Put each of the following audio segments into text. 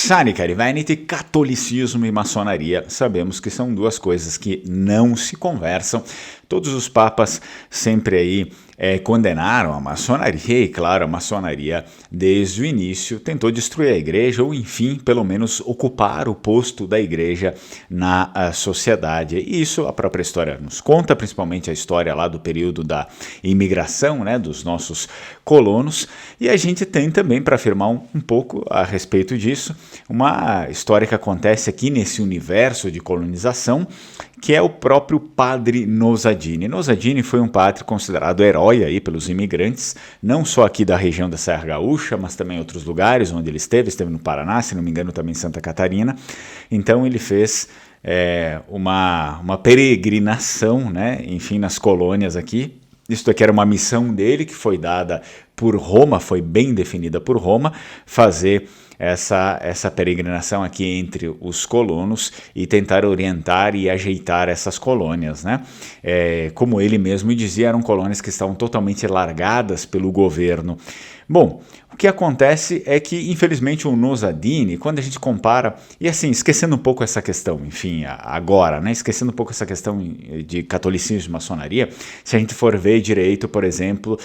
Sani cari Veneti, catolicismo e maçonaria, sabemos que são duas coisas que não se conversam. Todos os papas sempre aí condenaram a maçonaria e, claro, a maçonaria desde o início tentou destruir a igreja ou, enfim, pelo menos ocupar o posto da igreja na sociedade. E isso a própria história nos conta, principalmente a história lá do período da imigração, né, dos nossos colonos. E a gente tem também, para afirmar um pouco a respeito disso, uma história que acontece aqui nesse universo de colonização, que é o próprio padre Nossadini. Nossadini foi um padre considerado herói aí pelos imigrantes, não só aqui da região da Serra Gaúcha, mas também em outros lugares onde ele esteve no Paraná, se não me engano também em Santa Catarina. Então ele fez uma peregrinação, né, enfim, nas colônias aqui. Isso aqui era uma missão dele que foi dada por Roma, foi bem definida por Roma, fazer essa peregrinação aqui entre os colonos e tentar orientar e ajeitar essas colônias, né? Como ele mesmo dizia, eram colônias que estavam totalmente largadas pelo governo. Bom, o que acontece é que, infelizmente, o Nossadini, quando a gente compara, e assim, esquecendo um pouco essa questão, enfim, agora, né, esquecendo um pouco essa questão de catolicismo e maçonaria, se a gente for ver direito, por exemplo,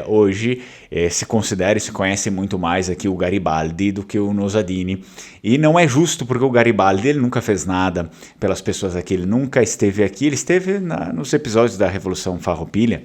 hoje se considera e se conhece muito mais aqui o Garibaldi do que o Nossadini, e não é justo porque o Garibaldi ele nunca fez nada pelas pessoas aqui, ele nunca esteve aqui, ele esteve nos episódios da Revolução Farroupilha,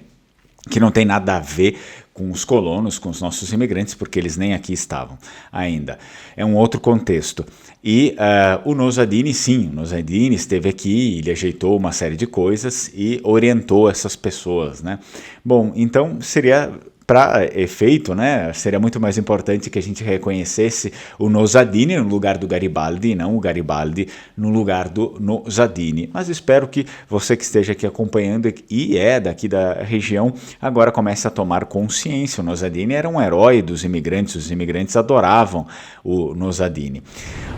que não tem nada a ver com os colonos, com os nossos imigrantes, porque eles nem aqui estavam ainda. É um outro contexto. E o Nossadini, sim, o Nossadini esteve aqui, ele ajeitou uma série de coisas e orientou essas pessoas, né? Bom, então seria... Para efeito, né, seria muito mais importante que a gente reconhecesse o Nossadini no lugar do Garibaldi e não o Garibaldi no lugar do Nossadini. Mas espero que você que esteja aqui acompanhando e é daqui da região, agora comece a tomar consciência. O Nossadini era um herói dos imigrantes, os imigrantes adoravam o Nossadini.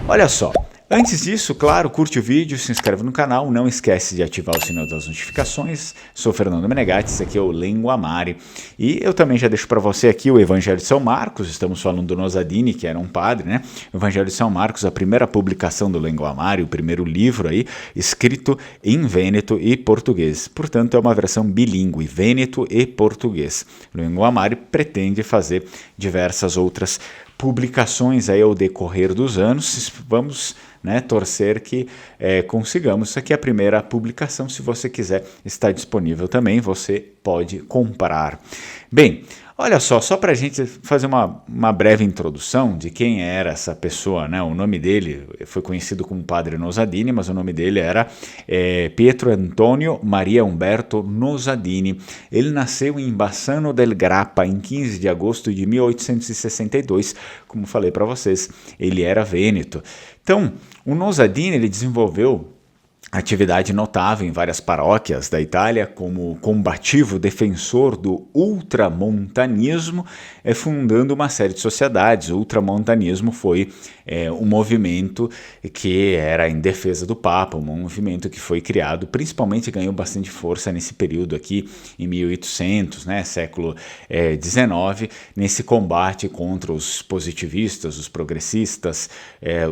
Olha só. Antes disso, claro, curte o vídeo, se inscreve no canal, não esquece de ativar o sininho das notificações. Sou Fernando Menegatti, esse aqui é o Lengo-a-Mari. E eu também já deixo para você aqui o Evangelho de São Marcos, estamos falando do Nossadini, que era um padre, né? O Evangelho de São Marcos, a primeira publicação do Lengo-a-Mari, o primeiro livro aí, escrito em vêneto e português. Portanto, é uma versão bilíngue, vêneto e português. O Lengo-a-Mari pretende fazer diversas outras publicações aí ao decorrer dos anos. Vamos, né, torcer que consigamos. Isso aqui é a primeira publicação. Se você quiser, está disponível também, você pode comprar. Bem, olha só para a gente fazer uma breve introdução de quem era essa pessoa, né? O nome dele foi conhecido como Padre Nossadini, mas o nome dele era Pietro Antonio Maria Umberto Nossadini. Ele nasceu em Bassano del Grappa em 15 de agosto de 1862. Como falei para vocês, ele era vêneto. Então, o Nossadini ele desenvolveu atividade notável em várias paróquias da Itália, como combativo defensor do ultramontanismo, fundando uma série de sociedades. O ultramontanismo foi um movimento que era em defesa do Papa, um movimento que foi criado, principalmente ganhou bastante força nesse período aqui, em 1800, né, século XIX, nesse combate contra os positivistas, os progressistas,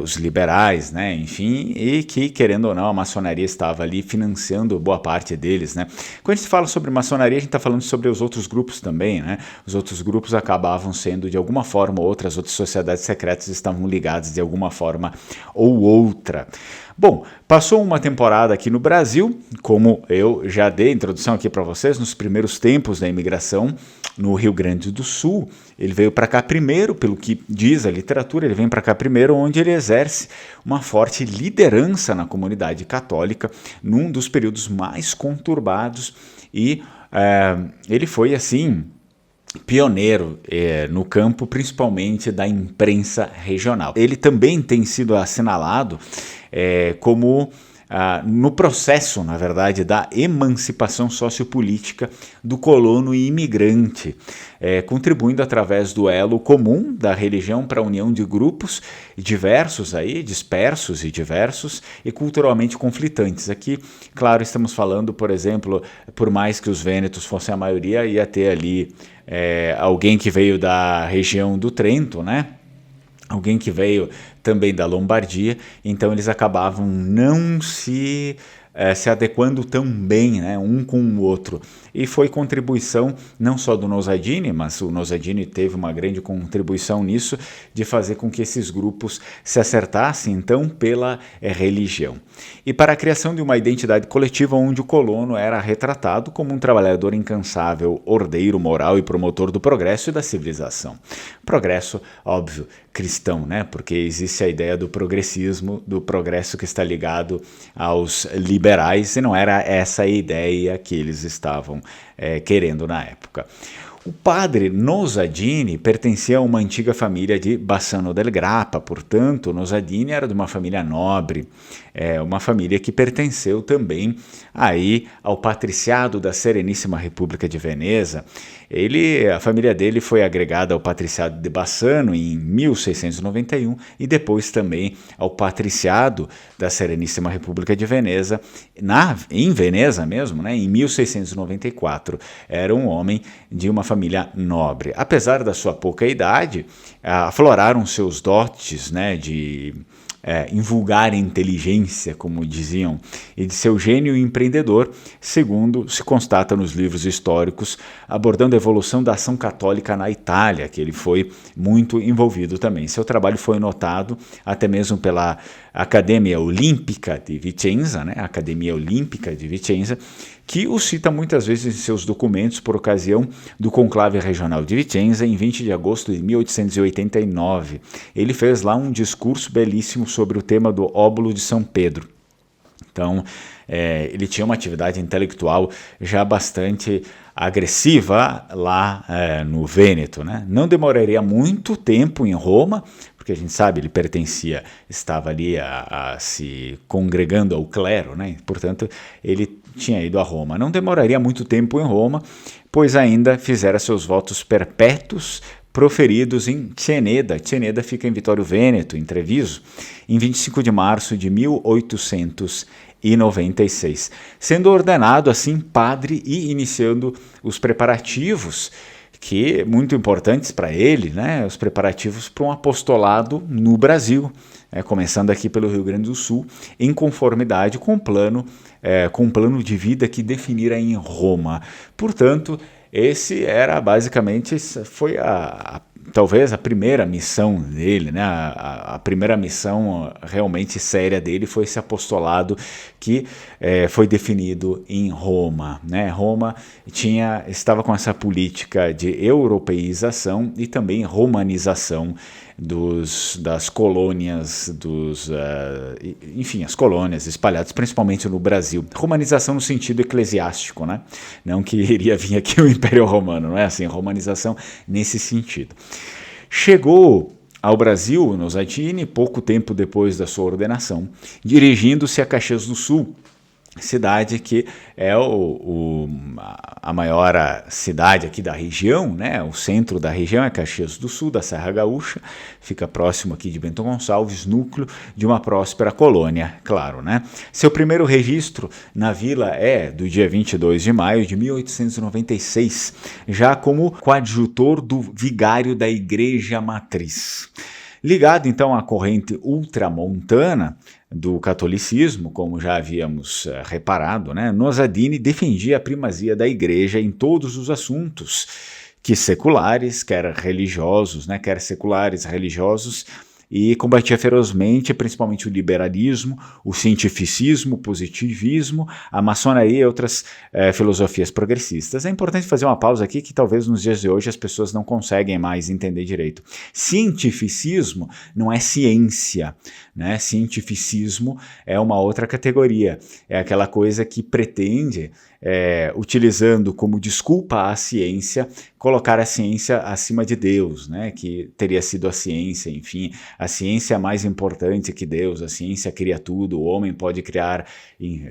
os liberais, né, enfim, e que, querendo ou não, a maçonaria estava ali financiando boa parte deles, né? Quando a gente fala sobre maçonaria, a gente está falando sobre os outros grupos também, né? Os outros grupos acabavam sendo, de alguma forma ou outra, as outras sociedades secretas estavam ligadas de alguma forma ou outra. Bom, passou uma temporada aqui no Brasil, como eu já dei a introdução aqui para vocês, nos primeiros tempos da imigração no Rio Grande do Sul. Ele veio para cá primeiro, pelo que diz a literatura, ele vem para cá primeiro, onde ele exerce uma forte liderança na comunidade católica, num dos períodos mais conturbados, e ele foi, assim, pioneiro no campo, principalmente da imprensa regional. Ele também tem sido assinalado como no processo, na verdade, da emancipação sociopolítica do colono e imigrante, contribuindo através do elo comum da religião para a união de grupos diversos, aí, dispersos e diversos e culturalmente conflitantes. Aqui, claro, estamos falando, por exemplo, por mais que os vênetos fossem a maioria, ia ter ali alguém que veio da região do Trento, né? alguém que veio também da Lombardia, então eles acabavam não se adequando tão bem, né, um com o outro. E foi contribuição não só do Nossadini, mas o Nossadini teve uma grande contribuição nisso, de fazer com que esses grupos se acertassem, então, pela religião. E para a criação de uma identidade coletiva onde o colono era retratado como um trabalhador incansável, ordeiro, moral e promotor do progresso e da civilização. Progresso, óbvio, cristão, né? Porque existe a ideia do progressismo, do progresso que está ligado aos liberais, e não era essa a ideia que eles estavam querendo na época. O padre Nossadini pertencia a uma antiga família de Bassano del Grappa, portanto, Nossadini era de uma família nobre, uma família que pertenceu também aí ao patriciado da Sereníssima República de Veneza. A família dele foi agregada ao patriciado de Bassano em 1691 e depois também ao patriciado da Sereníssima República de Veneza, em Veneza mesmo, né, em 1694. Era um homem de uma família nobre. Apesar da sua pouca idade, afloraram seus dotes, né, de invulgar inteligência, como diziam, e de seu gênio empreendedor, segundo se constata nos livros históricos, abordando a evolução da ação católica na Itália, que ele foi muito envolvido também. Seu trabalho foi notado até mesmo pela Accademia Olimpica de Vicenza, né, a Academia Olímpica de Vicenza, que o cita muitas vezes em seus documentos por ocasião do conclave regional de Vicenza em 20 de agosto de 1889. Ele fez lá um discurso belíssimo sobre o tema do óbolo de São Pedro. Então, ele tinha uma atividade intelectual já bastante agressiva lá no Vêneto, né? Não demoraria muito tempo em Roma, porque a gente sabe, ele estava ali se congregando ao clero, né? Portanto, ele tinha ido a Roma. Não demoraria muito tempo em Roma, pois ainda fizera seus votos perpétuos proferidos em Ceneda. Ceneda fica em Vittorio Vêneto, em Treviso, em 25 de março de 1896, sendo ordenado assim padre e iniciando os preparativos que muito importantes para ele, né, os preparativos para um apostolado no Brasil, começando aqui pelo Rio Grande do Sul, em conformidade com o plano de vida que definira em Roma. Portanto, esse era basicamente, foi talvez a primeira missão dele, né? A primeira missão realmente séria dele foi esse apostolado que foi definido em Roma, né? Roma estava com essa política de europeização e também romanização das colônias, enfim, as colônias espalhadas principalmente no Brasil. Romanização no sentido eclesiástico, né? Não que iria vir aqui o Império Romano, não é assim, romanização nesse sentido. Chegou ao Brasil, Nossadini, pouco tempo depois da sua ordenação, dirigindo-se a Caxias do Sul, cidade que é a maior cidade aqui da região, né? O centro da região é Caxias do Sul, da Serra Gaúcha, fica próximo aqui de Bento Gonçalves, núcleo de uma próspera colônia, claro, né? Seu primeiro registro na vila é do dia 22 de maio de 1896, já como coadjutor do vigário da Igreja Matriz. Ligado então à corrente ultramontana do catolicismo, como já havíamos reparado, né, Nossadini defendia a primazia da igreja em todos os assuntos, que seculares, quer religiosos, né, quer seculares, religiosos, e combatia ferozmente, principalmente o liberalismo, o cientificismo, o positivismo, a maçonaria e outras filosofias progressistas. É importante fazer uma pausa aqui que talvez nos dias de hoje as pessoas não conseguem mais entender direito. Cientificismo não é ciência, né? Cientificismo é uma outra categoria, é aquela coisa que pretende, utilizando como desculpa a ciência, colocar a ciência acima de Deus, né? Que teria sido a ciência, enfim, a ciência é mais importante que Deus, a ciência cria tudo, o homem pode criar,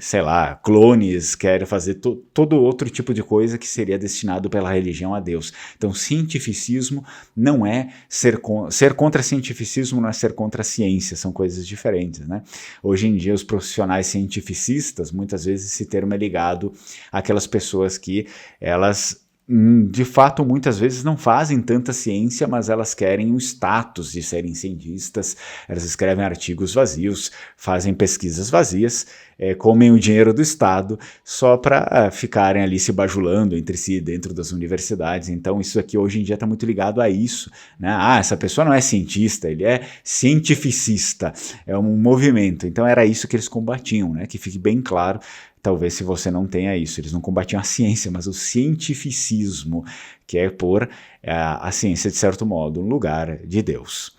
sei lá, clones, quer fazer todo outro tipo de coisa que seria destinado pela religião a Deus. Então, cientificismo não é ser contra cientificismo, não é ser contra a ciência, são coisas diferentes, né? Hoje em dia, os profissionais cientificistas, muitas vezes esse termo é ligado àquelas pessoas que elas de fato, muitas vezes não fazem tanta ciência, mas elas querem o status de serem cientistas, elas escrevem artigos vazios, fazem pesquisas vazias, comem o dinheiro do Estado só para ficarem ali se bajulando entre si dentro das universidades. Então isso aqui hoje em dia está muito ligado a isso, né? Ah, essa pessoa não é cientista, ele é cientificista, é um movimento. Então era isso que eles combatiam, né? Que fique bem claro. Talvez se você não tenha isso, eles não combatiam a ciência, mas o cientificismo, que é pôr a ciência, de certo modo, no lugar de Deus.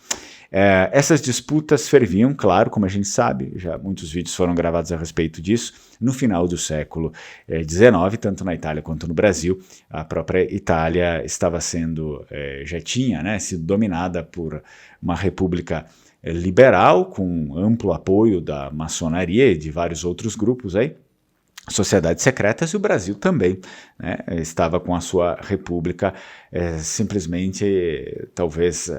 Essas disputas ferviam, claro, como a gente sabe, já muitos vídeos foram gravados a respeito disso, no final do século XIX, tanto na Itália quanto no Brasil. A própria Itália estava sendo, já tinha, né, sido dominada por uma república liberal, com amplo apoio da maçonaria e de vários outros grupos aí, sociedades secretas, e o Brasil também, né, estava com a sua república simplesmente, talvez,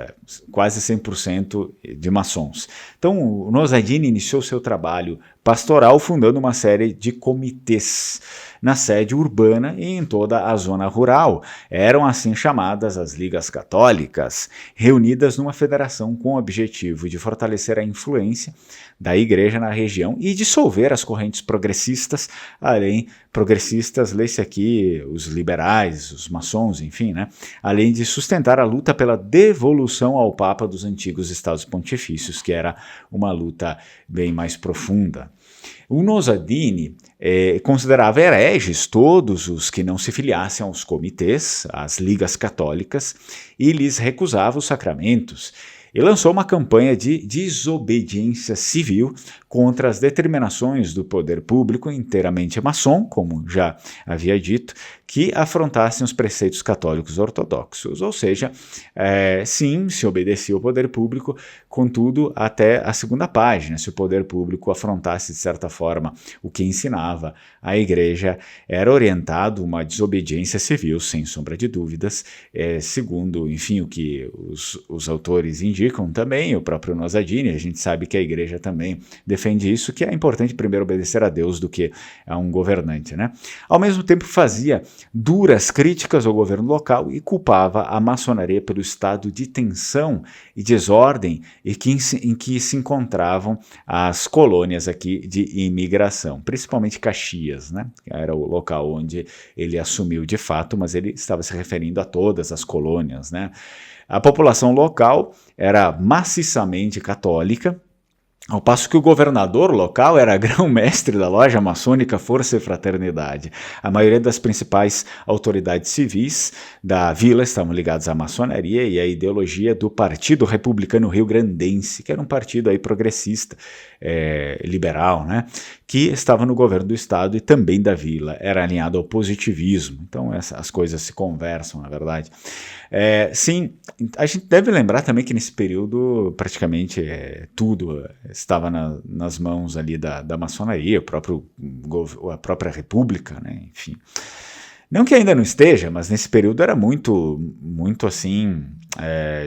quase 100% de maçons. Então, o Nossadini iniciou seu trabalho pastoral fundando uma série de comitês na sede urbana e em toda a zona rural. Eram assim chamadas as Ligas Católicas, reunidas numa federação com o objetivo de fortalecer a influência da igreja na região e dissolver as correntes progressistas, além progressistas, lê-se aqui os liberais, os maçons, enfim, né? Além de sustentar a luta pela devolução ao Papa dos antigos estados pontifícios, que era uma luta bem mais profunda. O Nossadini considerava hereges todos os que não se filiassem aos comitês, às ligas católicas, e lhes recusava os sacramentos. E lançou uma campanha de desobediência civil contra as determinações do poder público inteiramente maçom, como já havia dito, que afrontassem os preceitos católicos ortodoxos. Ou seja, sim, se obedecia ao poder público, contudo, até a segunda página. Se o poder público afrontasse, de certa forma, o que ensinava a igreja, era orientado uma desobediência civil, sem sombra de dúvidas, segundo, enfim, o que os autores indicam também, o próprio Nossadini. A gente sabe que a igreja também defende isso, que é importante primeiro obedecer a Deus do que a um governante, né? Ao mesmo tempo fazia duras críticas ao governo local e culpava a maçonaria pelo estado de tensão e desordem em que se encontravam as colônias aqui de imigração, principalmente Caxias, né? Era o local onde ele assumiu de fato, mas ele estava se referindo a todas as colônias, né? A população local era maciçamente católica, ao passo que o governador local era grão-mestre da loja maçônica Força e Fraternidade. A maioria das principais autoridades civis da vila estavam ligadas à maçonaria e à ideologia do Partido Republicano Rio-Grandense, que era um partido aí progressista, liberal, né, que estava no governo do estado e também da vila, era alinhado ao positivismo. Então as coisas se conversam, na verdade. Sim, a gente deve lembrar também que nesse período praticamente tudo estava nas mãos ali da maçonaria, a própria república, né, enfim. Não que ainda não esteja, mas nesse período era muito assim,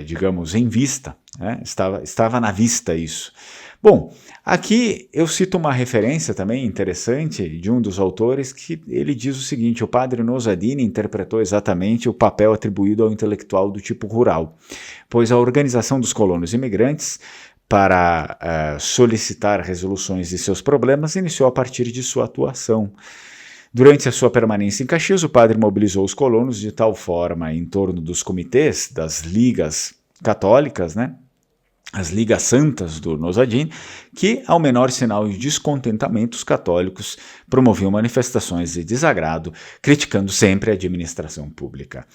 digamos, em vista, né? Estava na vista isso. Bom, aqui eu cito uma referência também interessante de um dos autores que ele diz o seguinte: o padre Nossadini interpretou exatamente o papel atribuído ao intelectual do tipo rural, pois a organização dos colonos imigrantes para solicitar resoluções de seus problemas iniciou a partir de sua atuação. Durante a sua permanência em Caxias, o padre mobilizou os colonos de tal forma em torno dos comitês, das ligas católicas, né, as ligas santas do Nossadini, que, ao menor sinal de descontentamento, os católicos promoviam manifestações de desagrado, criticando sempre a administração pública.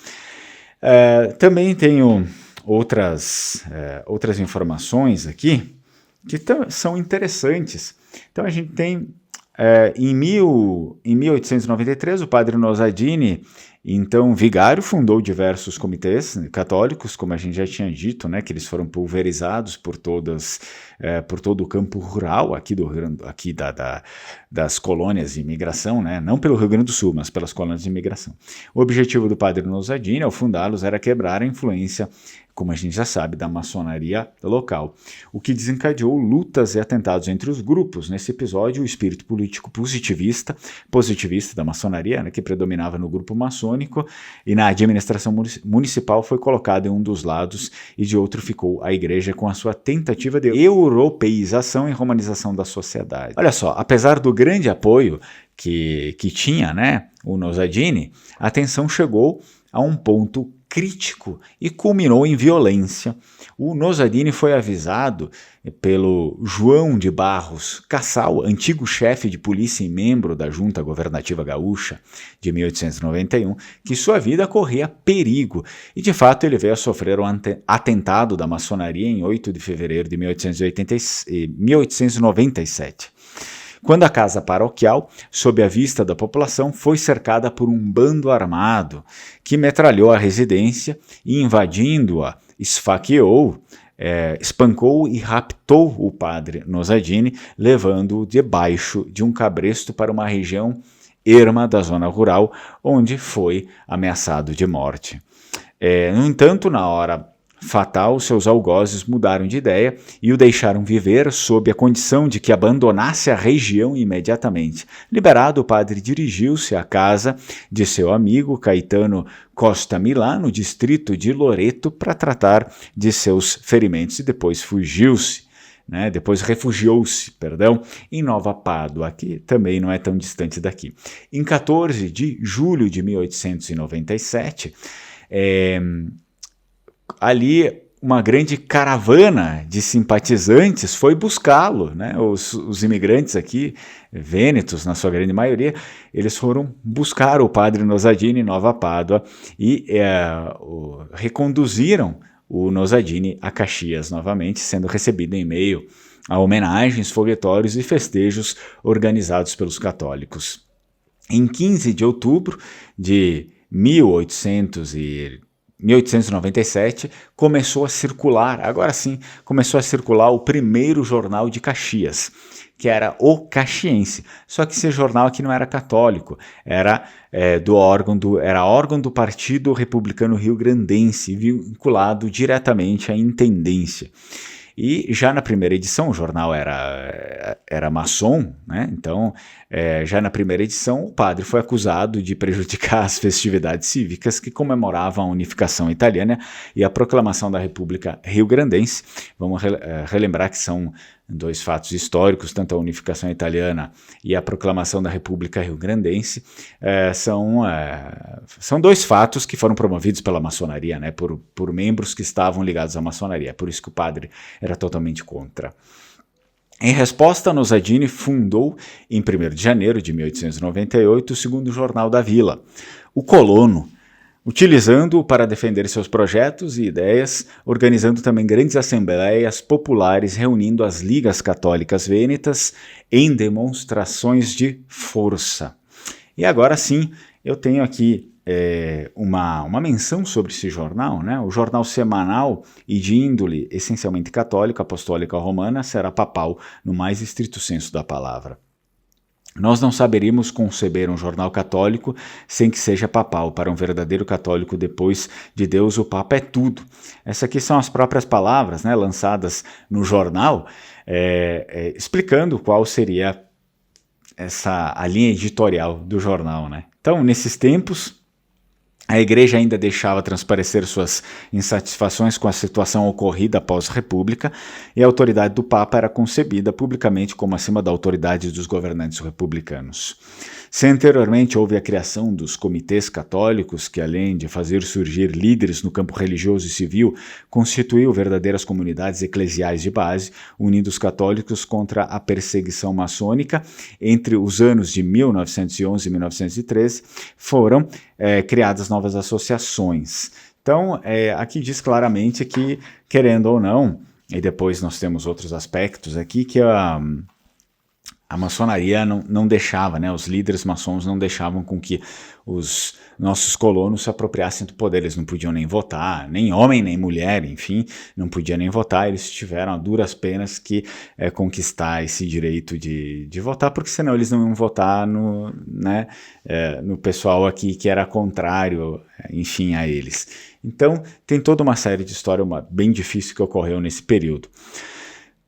Também tenho outras informações aqui que são interessantes. Então a gente tem em 1893 o padre Nossadini, então vigário, fundou diversos comitês católicos, como a gente já tinha dito, né, que eles foram pulverizados por todo o campo rural aqui das colônias de imigração, né, não pelo Rio Grande do Sul, mas pelas colônias de imigração. O objetivo do padre Nossadini ao fundá-los era quebrar a influência, como a gente já sabe, da maçonaria local, o que desencadeou lutas e atentados entre os grupos. Nesse episódio, o espírito político positivista da maçonaria, né, que predominava no grupo maçônico, maçônico e na administração municipal foi colocado em um dos lados e de outro ficou a igreja com a sua tentativa de europeização e romanização da sociedade. Olha só, apesar do grande apoio que tinha, né, o Nossadini, a tensão chegou a um ponto crítico e culminou em violência. O Nossadini foi avisado pelo João de Barros Cassal, antigo chefe de polícia e membro da Junta Governativa Gaúcha de 1891, que sua vida corria perigo. E de fato ele veio a sofrer um atentado da maçonaria em 8 de fevereiro de 1897. Quando a casa paroquial, sob a vista da população, foi cercada por um bando armado que metralhou a residência e, invadindo-a, esfaqueou, espancou e raptou o padre Nossadini, levando-o debaixo de um cabresto para uma região erma da zona rural, onde foi ameaçado de morte. No entanto, na hora fatal, seus algozes mudaram de ideia e o deixaram viver sob a condição de que abandonasse a região imediatamente. Liberado, o padre dirigiu-se à casa de seu amigo Caetano Costa Milá, no distrito de Loreto, para tratar de seus ferimentos e depois refugiou-se, em Nova Pádua, que também não é tão distante daqui. Em 14 de julho de 1897, ali uma grande caravana de simpatizantes foi buscá-lo, né? Os imigrantes aqui, vênetos na sua grande maioria, eles foram buscar o padre Nossadini em Nova Pádua e reconduziram o Nossadini a Caxias novamente, sendo recebido em meio a homenagens, foguetórios e festejos organizados pelos católicos. Em 15 de outubro de 1897, começou a circular o primeiro jornal de Caxias, que era o Caxiense. Só que esse jornal aqui não era católico, era órgão do Partido Republicano Rio-Grandense, vinculado diretamente à intendência. E já na primeira edição, o jornal era maçom, né? Então, já na primeira edição, o padre foi acusado de prejudicar as festividades cívicas que comemoravam a unificação italiana e a proclamação da República Rio-Grandense. Vamos relembrar que são dois fatos históricos, tanto a unificação italiana e a proclamação da República Rio-Grandense, são dois fatos que foram promovidos pela maçonaria, né, por membros que estavam ligados à maçonaria, por isso que o padre era totalmente contra. Em resposta, Nossadini fundou, em 1º de janeiro de 1898, o segundo jornal da Vila, o Colono, utilizando-o para defender seus projetos e ideias, organizando também grandes assembleias populares, reunindo as ligas católicas vênetas em demonstrações de força. E agora sim, eu tenho aqui uma menção sobre esse jornal, né? O jornal semanal e de índole essencialmente católica, apostólica romana, será papal no mais estrito senso da palavra. Nós não saberíamos conceber um jornal católico sem que seja papal. Para um verdadeiro católico, depois de Deus, o Papa é tudo. Essas aqui são as próprias palavras, né, lançadas no jornal, explicando qual seria a linha editorial do jornal, né? Então, nesses tempos, a igreja ainda deixava transparecer suas insatisfações com a situação ocorrida após a República, e a autoridade do Papa era concebida publicamente como acima da autoridade dos governantes republicanos. Se anteriormente houve a criação dos comitês católicos, que além de fazer surgir líderes no campo religioso e civil, constituíam verdadeiras comunidades eclesiais de base, unindo os católicos contra a perseguição maçônica, entre os anos de 1911 e 1913, foram criadas novas associações. Então, aqui diz claramente que, querendo ou não, e depois nós temos outros aspectos aqui, que a maçonaria não deixava, né, os líderes maçons não deixavam com que os nossos colonos se apropriassem do poder. Eles não podiam nem votar, nem homem nem mulher, enfim, não podiam nem votar. Eles tiveram a duras penas que conquistar esse direito de votar, porque senão eles não iam votar no pessoal aqui que era contrário, enfim, a eles. Então tem toda uma série de história bem difícil que ocorreu nesse período.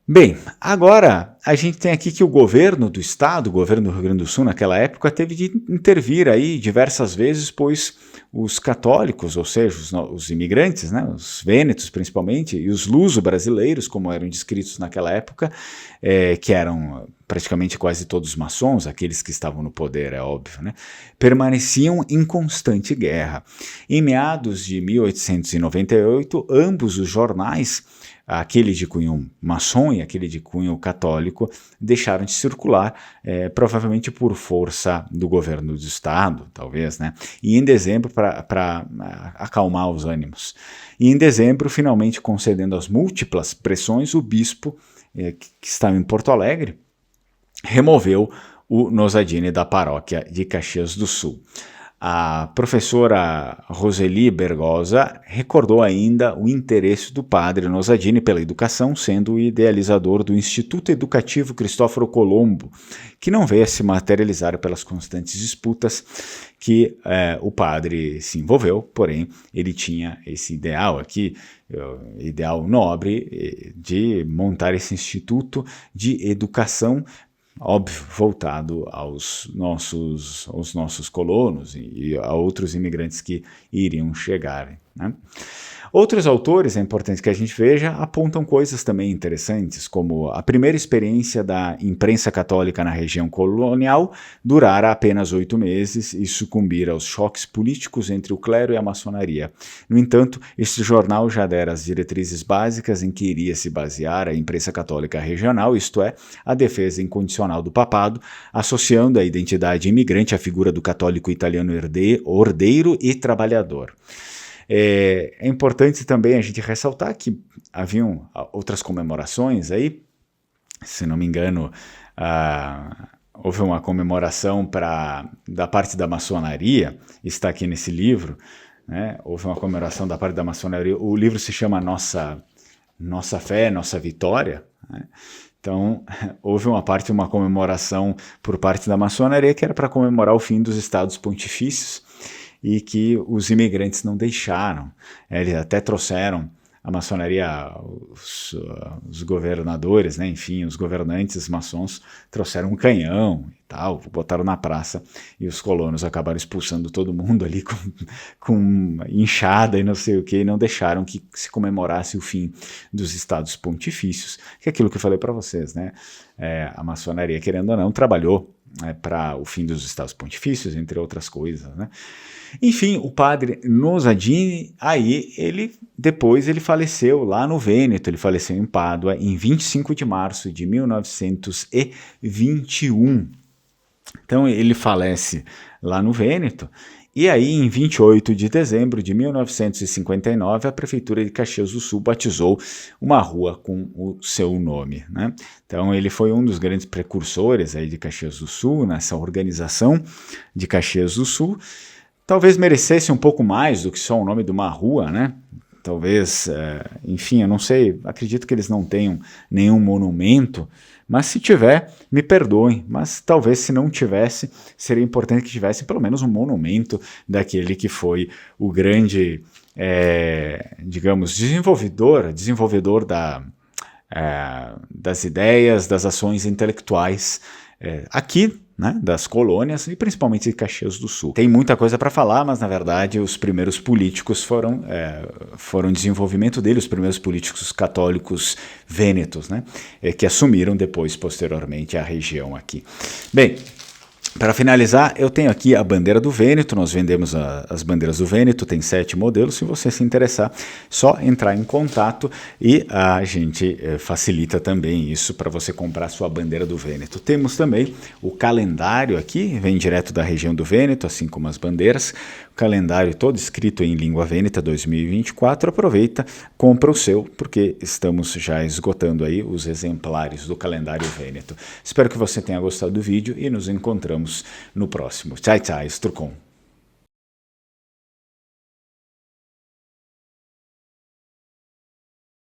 Bem, agora a gente tem aqui que o governo do estado, o governo do Rio Grande do Sul naquela época, teve de intervir aí diversas vezes, pois os católicos, ou seja, os imigrantes, né, os vênetos principalmente, e os luso-brasileiros, como eram descritos naquela época, que eram praticamente quase todos maçons, aqueles que estavam no poder, é óbvio, né, permaneciam em constante guerra. Em meados de 1898, ambos os jornais, aquele de cunho maçom e aquele de cunho católico, deixaram de circular, provavelmente por força do governo do estado, talvez, né? E em dezembro, para acalmar os ânimos. E em dezembro, finalmente concedendo as múltiplas pressões, o bispo, que estava em Porto Alegre, removeu o Nozadini da paróquia de Caxias do Sul. A professora Roseli Bergosa recordou ainda o interesse do padre Nozadini pela educação, sendo o idealizador do Instituto Educativo Cristóforo Colombo, que não veio a se materializar pelas constantes disputas que o padre se envolveu, porém ele tinha esse ideal aqui, ideal nobre, de montar esse Instituto de Educação, óbvio, voltado aos nossos colonos e a outros imigrantes que iriam chegar, né? Outros autores, é importante que a gente veja, apontam coisas também interessantes, como a primeira experiência da imprensa católica na região colonial durara apenas 8 meses e sucumbir aos choques políticos entre o clero e a maçonaria. No entanto, este jornal já dera as diretrizes básicas em que iria se basear a imprensa católica regional, isto é, a defesa incondicional do papado, associando a identidade imigrante à figura do católico italiano ordeiro e trabalhador. É importante também a gente ressaltar que haviam outras comemorações aí, se não me engano, houve uma comemoração da parte da maçonaria, está aqui nesse livro, né? Houve uma comemoração da parte da maçonaria, o livro se chama Nossa Fé, Nossa Vitória, né? Então, houve uma comemoração por parte da maçonaria que era para comemorar o fim dos estados pontifícios, e que os imigrantes não deixaram. Eles até trouxeram a maçonaria, os governadores, né, enfim, os governantes maçons trouxeram um canhão e tal, botaram na praça, e os colonos acabaram expulsando todo mundo ali com enxada e não sei o que, e não deixaram que se comemorasse o fim dos estados pontifícios, que é aquilo que eu falei para vocês, né? A maçonaria, querendo ou não, trabalhou para o fim dos estados pontifícios, entre outras coisas, né? Enfim, o padre Nozadini, depois ele faleceu lá no Vêneto, ele faleceu em Pádua em 25 de março de 1921. Então ele falece lá no Vêneto, e aí em 28 de dezembro de 1959 a Prefeitura de Caxias do Sul batizou uma rua com o seu nome, né? Então ele foi um dos grandes precursores aí de Caxias do Sul, nessa organização de Caxias do Sul. Talvez merecesse um pouco mais do que só o nome de uma rua, né? Talvez, enfim, eu não sei, acredito que eles não tenham nenhum monumento, mas se tiver, me perdoem, mas talvez se não tivesse, seria importante que tivesse pelo menos um monumento daquele que foi o grande, digamos, desenvolvedor das ideias, das ações intelectuais aqui, né, das colônias e principalmente de Caxias do Sul. Tem muita coisa para falar, mas na verdade os primeiros políticos foram desenvolvimento dele, os primeiros políticos católicos vênetos, né, que assumiram depois, posteriormente, a região aqui. Bem, para finalizar, eu tenho aqui a bandeira do Vêneto, nós vendemos as bandeiras do Vêneto, tem 7 modelos, se você se interessar, só entrar em contato e a gente facilita também isso para você comprar a sua bandeira do Vêneto. Temos também o calendário aqui, vem direto da região do Vêneto, assim como as bandeiras, o calendário todo escrito em língua vêneta 2024, aproveita, compra o seu, porque estamos já esgotando aí os exemplares do calendário Vêneto. Espero que você tenha gostado do vídeo e nos encontramos no próximo. Tchau, tchau, Turcom.